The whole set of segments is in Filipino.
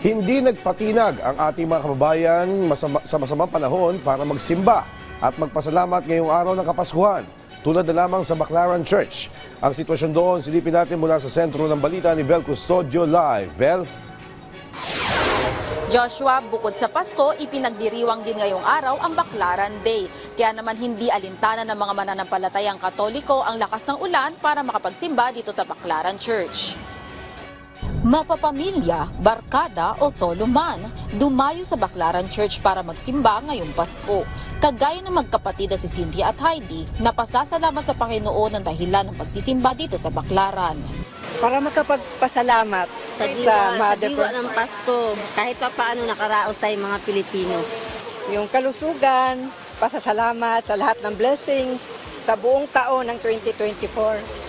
Hindi nagpatinag ang ating mga kababayan sa masamang panahon para magsimba at magpasalamat ngayong araw ng Kapaskuhan, tulad na lamang sa Baclaran Church. Ang sitwasyon doon, silipin natin mula sa sentro ng balita ni Vel Custodio live. Vel? Joshua, bukod sa Pasko, ipinagdiriwang din ngayong araw ang Baclaran Day. Kaya naman hindi alintana ng mga mananampalatayang Katoliko ang lakas ng ulan para makapagsimba dito sa Baclaran Church. Mapapamilya, barkada o solo man, dumayo sa Baclaran Church para magsimba ngayong Pasko. Kagaya ng magkapatid na si Cynthia at Heidi na pasasalamat sa Panginoon ng dahilan ng pagsisimba dito sa Baclaran. Para makapagpasalamat sa Mother diwa ng Pasko, kahit pa paano nakaraos sa mga Pilipino. Yung kalusugan, pasasalamat sa lahat ng blessings sa buong taon ng 2024.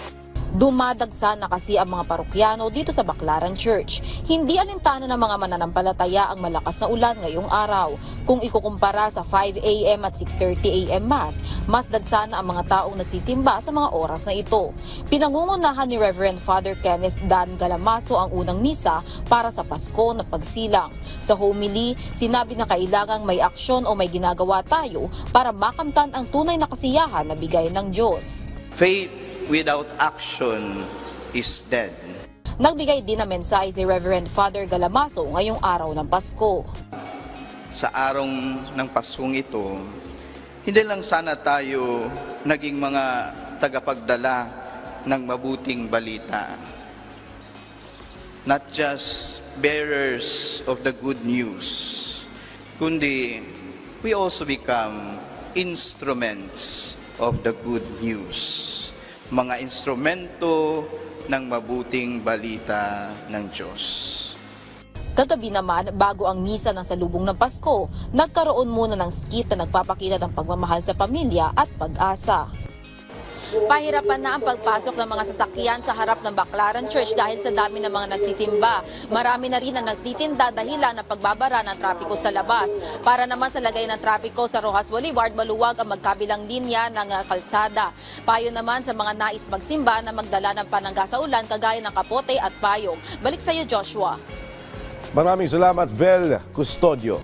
Dumadagsa na kasi ang mga parokyano dito sa Baclaran Church. Hindi alintana ng mga mananampalataya ang malakas na ulan ngayong araw. Kung ikukumpara sa 5 a.m. at 6:30 a.m. Mass, mas dagsa na ang mga taong nagsisimba sa mga oras na ito. Pinangungunahan ni Reverend Father Kenneth Dan Galamaso ang unang misa para sa Pasko na pagsilang. Sa homily, sinabi na kailangang may aksyon o may ginagawa tayo para makamtan ang tunay na kasiyahan na bigay ng Diyos. Faith without action is dead. Nagbigay din ng mensahe si Reverend Father Galamaso ngayong araw ng Pasko. Sa araw ng Paskong ito, hindi lang sana tayo naging mga tagapagdala ng mabuting balita. Not just bearers of the good news, kundi we also become instruments of the good news. Mga instrumento ng mabuting balita ng Diyos. Kagabi naman, bago ang misa ng salubong ng Pasko, nagkaroon muna ng skit na nagpapakita ng pagmamahal sa pamilya at pag-asa. Pahirapan na ang pagpasok ng mga sasakyan sa harap ng Baclaran Church dahil sa dami ng mga nagsisimba. Marami na rin ang nagtitinda dahilan ng pagbabara ng trapiko sa labas. Para naman sa lagay ng trapiko sa Rojas Boulevard, maluwag ang magkabilang linya ng kalsada. Payo naman sa mga nais magsimba na magdala ng panangga sa ulan kagaya ng kapote at payong. Balik sa iyo, Joshua. Maraming salamat, Vel Custodio.